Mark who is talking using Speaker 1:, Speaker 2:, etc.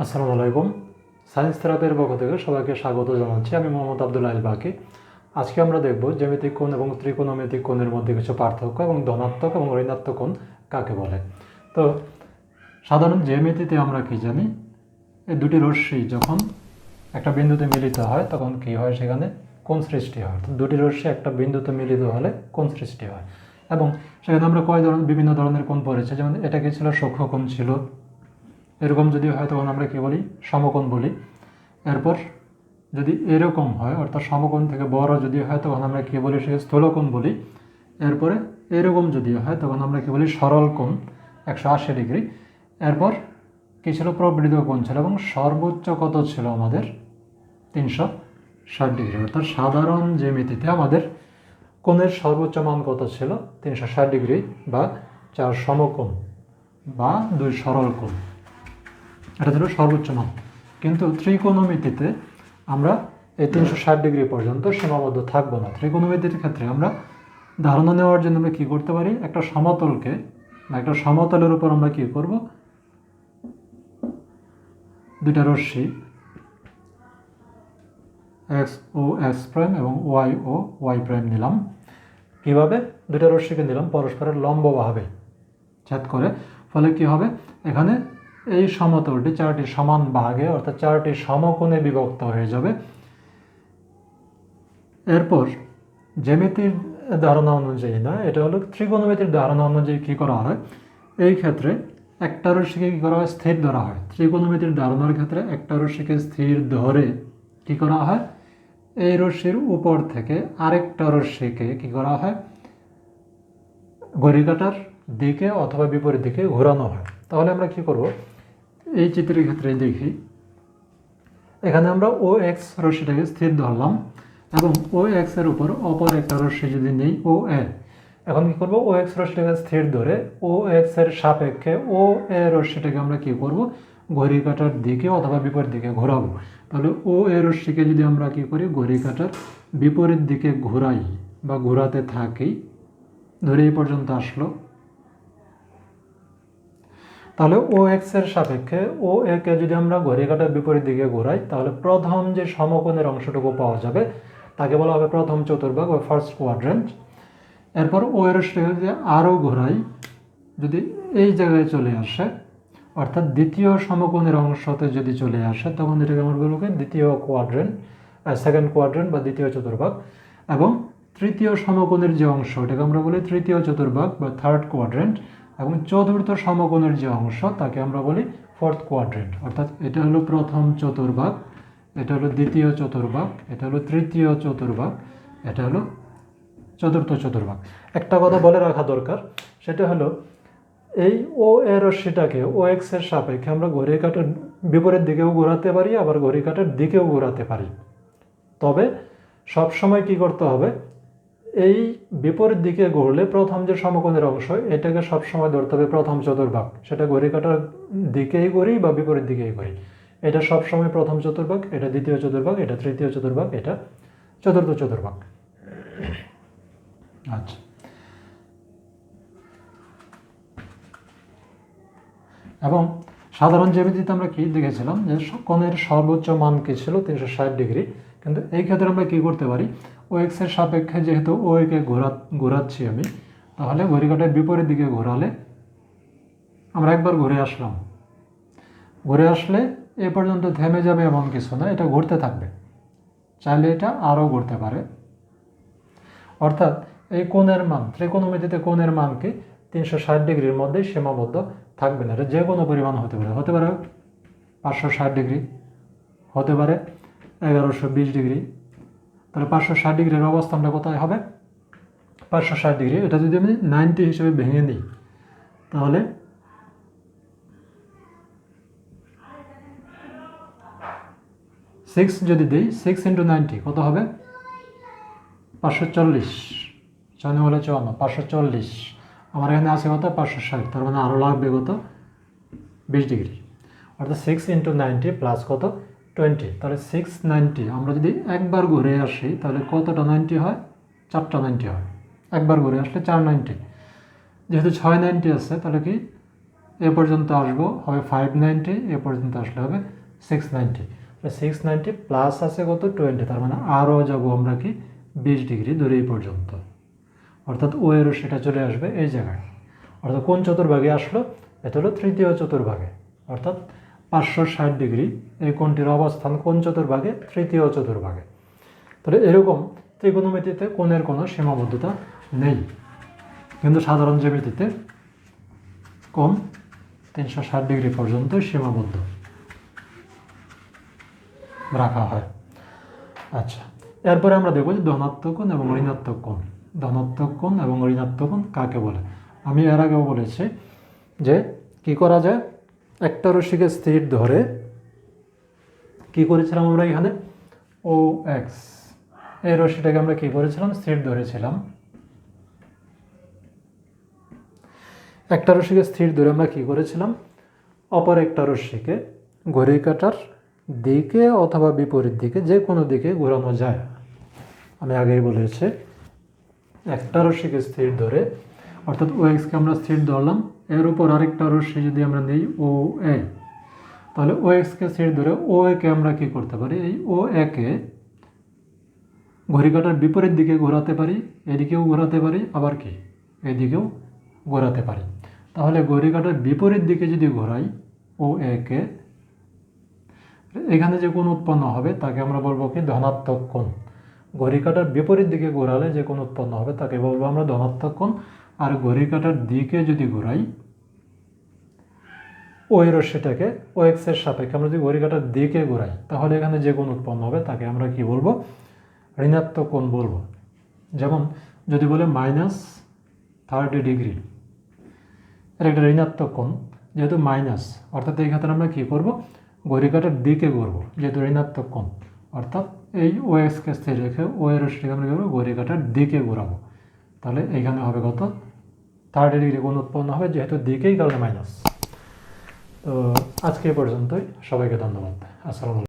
Speaker 1: আসসালামু আলাইকুম। সায়েন্স থেরাপির পক্ষ থেকে সবাইকে স্বাগত জানাচ্ছি। আমি মোহাম্মদ আব্দুল্লাহ আল বাকি। আজকে আমরা দেখব জ্যামিতিক কোণ এবং ত্রিকোণমিতিক কোণের মধ্যে কিছু পার্থক্য এবং ধনাত্মক এবং ঋণাত্মক কোণ কাকে বলে। তো সাধারণ জ্যামিতিতে আমরা কি জানি, এই দুটি রশ্মি যখন একটা বিন্দুতে মিলিত হয় তখন কি হয়, সেখানে কোণ সৃষ্টি হয়। তো দুটি রশ্মি একটা বিন্দুতে মিলিত হলে কোণ সৃষ্টি হয় এবং সেখানে আমরা বিভিন্ন ধরনের কোণ পড়েছি। যেমন এটা কি ছিল, সূক্ষ্মকোণ ছিল। এরকম যদি হয় তখন আমরা কি বলি, সমকোণ বলি। এরপর যদি এরকম হয় অর্থাৎ সমকোণ থেকে বড় যদি হয় তখন আমরা কি বলি, সে স্থূলকোণ বলি। এরপরে এরকম যদি হয় তখন আমরা কি বলি, সরল কোণ 180 ডিগ্রি। এরপর কি ছিল, প্রবৃদ্ধ কোণ ছিল এবং সর্বোচ্চ কত ছিল আমাদের 360 ডিগ্রি। অর্থাৎ সাধারণ জ্যামিতিতে আমাদের কোণের সর্বোচ্চ মান কত ছিল, 360 ডিগ্রি বা 4 সমকোণ বা 2 সরল কোণ, এটা ছিল সর্বোচ্চ মান। কিন্তু ত্রিকোণমিতিতে আমরা এই 360 ডিগ্রি পর্যন্ত সীমাবদ্ধ থাকবো না। ত্রিকোণমিতির ক্ষেত্রে আমরা ধারণা নেওয়ার জন্য আমরা কী করতে পারি, একটা সমতলকে বা একটা সমতলের উপর আমরা কী করব, দুইটা রশ্মি এক্স ও এক্স প্রাইম এবং ওয়াই ও ওয়াই প্রাইম নিলাম। কীভাবে, দুইটা রশ্মিকে নিলাম পরস্পরের লম্বভাবে ছেদ করে। ফলে কি হবে, এখানে এই সমতলটি 4টি সমান ভাগে অর্থাৎ 4টি সমকোণে বিভক্ত হয়ে যাবে। এরপর জ্যামিতির ধারণা অনুযায়ী না, এটা হলো ত্রিকোণমিতির ধারণা অনুযায়ী কী করা হয়, এই ক্ষেত্রে একটা রশ্মিকে কী করা হয়, স্থির ধরা হয়। ত্রিকোণমিতির ধারণার ক্ষেত্রে একটা রশ্মিকে স্থির ধরে কী করা হয়, এই রশ্মির উপর থেকে আরেকটা রশ্মিকে কী করা হয়, ঘড়ি কাঁটার দিকে অথবা বিপরীত দিকে ঘোরানো হয়। তাহলে আমরা কি করব, এই চিত্রের ক্ষেত্রে দেখি, এখানে আমরা ও এক্স রশ্মিটাকে স্থির ধরলাম এবং ও এক্স এর উপর অপর একটা রশ্মি যদি নেই ও এ, এখন কি করব, ও এক্স রশ্মিটাকে স্থির ধরে ও এক্স এর সাপেক্ষে ও এ রশ্মিটাকে আমরা কি করব, ঘড়ি কাঁটার দিকে অথবা বিপরীত দিকে ঘোরাবো। তাহলে ও এ রশ্মিকে যদি আমরা কি করি, ঘড়ি কাঁটার বিপরীত দিকে ঘোরাই বা ঘোরাতে থাকি, ধরে এই পর্যন্ত আসলো, তাহলে ও এক্স এর সাপেক্ষে ও এ কে যদি আমরা ঘড়ি কাঁটার বিপরীত দিকে ঘোরাই, তাহলে প্রথম যে সমকোণের অংশটুকু পাওয়া যাবে তাকে বলা হবে প্রথম চতুর্ভাগ বা ফার্স্ট কোয়াড্রেন্ট। এরপর ও এর রশ্মিকে যদি আরও ঘোরাই, যদি এই জায়গায় চলে আসে অর্থাৎ দ্বিতীয় সমকোণের অংশতে যদি চলে আসে, তখন এটাকে আমরা বলবো দ্বিতীয় কোয়াড্রেন্ট, সেকেন্ড কোয়াড্রেন্ট বা দ্বিতীয় চতুর্ভাগ। এবং তৃতীয় সমকোণের যে অংশ, এটাকে আমরা বলি তৃতীয় চতুর্ভাগ বা থার্ড কোয়াড্রেন্ট। এবং চতুর্থ সমকোণের যে অংশ তাকে আমরা বলি ফোর্থ কোয়াড্রেন্ট। অর্থাৎ এটা হলো প্রথম চতুর্ভাগ, এটা হলো দ্বিতীয় চতুর্ভাগ, এটা হলো তৃতীয় চতুর্ভাগ, এটা হলো চতুর্থ চতুর্ভাগ। একটা কথা বলে রাখা দরকার, সেটা হলো এই ও এ রশ্মিটাকে ও এক্স এর সাপেক্ষে আমরা ঘড়ি কাঁটার বিপরীত দিকেও ঘোরাতে পারি, আবার ঘড়ি কাঁটার দিকেও ঘোরাতে পারি। তবে সবসময় কি করতে হবে, এই বিপরীত দিকে ঘুরলে প্রথম যে সমকোণের অংশ এটাকে সবসময় ধরতে হবে প্রথম চতুর্ভাগ, সেটা ঘড়ি কাঁটার দিকেই করি বা বিপরীত দিকেই করি। এটা সবসময় প্রথম চতুর্ভাগ, এটা দ্বিতীয় চতুর্ভাগ, এটা তৃতীয় চতুর্ভাগ, এটা চতুর্থ চতুর্ভাগ। আচ্ছা, এবং সাধারণ জ্যামিতিতে আমরা কি দেখেছিলাম যে কোণের সর্বোচ্চ মান কি ছিল, 360 ডিগ্রি। কিন্তু এই ক্ষেত্রে আমরা কি করতে পারি, ও এক্স এর সাপেক্ষে যেহেতু ও একে ঘোরাচ্ছি আমি, তাহলে ঘড়ি কাঁটার বিপরীত দিকে ঘোরালে আমরা একবার ঘুরে আসলাম, ঘুরে আসলে এ পর্যন্ত থেমে যাবে এমন কিছু না, এটা ঘুরতে থাকবে, চাইলে এটা আরও ঘুরতে পারে। অর্থাৎ এই কোণের মান, ত্রিকোণমিতিতে কোণের মান কি 360 ডিগ্রির মধ্যে সীমাবদ্ধ থাকবে না। এটা যে কোনো পরিমাণ হতে পারে, 560 ডিগ্রি, হতে পারে 1120 ডিগ্রি। তাহলে 560 ডিগ্রির অবস্থানটা কোথায় হবে, 560 ডিগ্রি। এটা যদি আমি 90 হিসেবে ভেঙে নিই, তাহলে সিক্স যদি দিই, 6 × 90 কত হবে, 540, 6 হলে 54, 540। আমার এখানে আছে কত, 560, তার মানে আরও লাগবে কত, 20 ডিগ্রি। অর্থাৎ 6 × 90 প্লাস কত, 20। তাহলে 690 আমরা যদি একবার ঘুরে আসি তাহলে কতটা 90 হয়, 4টা 90 হয়। একবার ঘুরে আসলে 490, যেহেতু 690 আছে তাহলে কি এ পর্যন্ত আসবো হবে 590, এ পর্যন্ত আসলে হবে 690। 690 প্লাস আছে কত 20, তার মানে আরও যাবো আমরা কি 20 ডিগ্রি ধরে এই পর্যন্ত, অর্থাৎ ও এরও সেটা চলে আসবে এই জায়গায়। অর্থাৎ কোন চতুর্ভাগে আসলো, এটা হলো তৃতীয় চতুর্ভাগে, অর্থাৎ 560 ডিগ্রি এই কোণটির অবস্থান কোন চতুর্ভাগে, তৃতীয় চতুর্ভাগে। তাহলে এরকম ত্রিকোণমিতিতে কোণের কোনো সীমাবদ্ধতা নেই, কিন্তু সাধারণ জ্যামিতিতে কোণ 360 ডিগ্রি পর্যন্ত সীমাবদ্ধ রাখা হয়। আচ্ছা, এরপরে আমরা দেখব যে ধনাত্মক কোণ এবং ঋণাত্মক কোণ। ধনাত্মক কোণ এবং ঋণাত্মক কোণ কাকে বলে? আমি এর আগেও বলেছি যে কি করা যায়, একটা রশ্মিকে স্থির ধরে কি করেছিলাম আমরা এখানে, ও এক্স এই রশ্মিটাকে আমরা কি করেছিলাম, স্থির ধরেছিলাম। একটা রশ্মিকে স্থির ধরে আমরা কি করেছিলাম, অপর একটা রশ্মিকে ঘড়ির কাঁটার দিকে অথবা বিপরীত দিকে যে কোনো দিকে ঘোরানো যায়। আমি আগেই বলেছি একটা রশ্মিকে স্থির ধরে, অর্থাৎ ও এক্সকে আমরা স্থির ধরলাম, এর উপর আরেকটা রশ্মি যদি আমরা নিই ও এ, তাহলে ও এক্সকে স্থির ধরে ও একে আমরা কি করতে পারি, এই ও একে ঘড়ি কাঁটার বিপরীত দিকে ঘোরাতে পারি, এদিকেও ঘোরাতে পারি, আবার কি এদিকেও ঘোরাতে পারি। তাহলে ঘড়ি কাঁটার বিপরীত দিকে যদি ঘোরাই ও একে, এখানে যে কোণ উৎপন্ন হবে তাকে আমরা বলবো কি ধনাত্মক কোণ। ঘড়ি কাঁটার বিপরীত দিকে ঘোরালে যে কোণ উৎপন্ন হবে তাকে বলবো আমরা ধনাত্মক কোণ। আর ঘড়ি কাঁটার দিকে যদি ঘোরাই ওই রশ্মিটাকে ও এক্সের সাপেক্ষে আমরা যদি ঘড়ি কাঁটার দিকে ঘোরাই, তাহলে এখানে যে কোণ উৎপন্ন হবে তাকে আমরা কি বলবো, ঋণাত্মক কোণ বলবো। যেমন যদি বলে -30 ডিগ্রি, এর একটা ঋণাত্মক কোণ, যেহেতু মাইনাস, অর্থাৎ এই ক্ষেত্রে আমরা কী করবো, ঘড়ি কাঁটার দিকে ঘুরবো, যেহেতু ঋণাত্মক কোণ, অর্থাৎ এই ও এক্সকে স্থির রেখে ও এর রশ্মিকে আমরা কী করবো, ঘড়ি কাঁটার দিকে ঘোরাবো। তাহলে এইখানে হবে কত, 30 ডিগ্রি কোণ উৎপন্ন হবে, যেহেতু দিকেই কারণে মাইনাস। তো আজকে এ পর্যন্তই, সবাইকে ধন্যবাদ। আসসালামু আলাইকুম।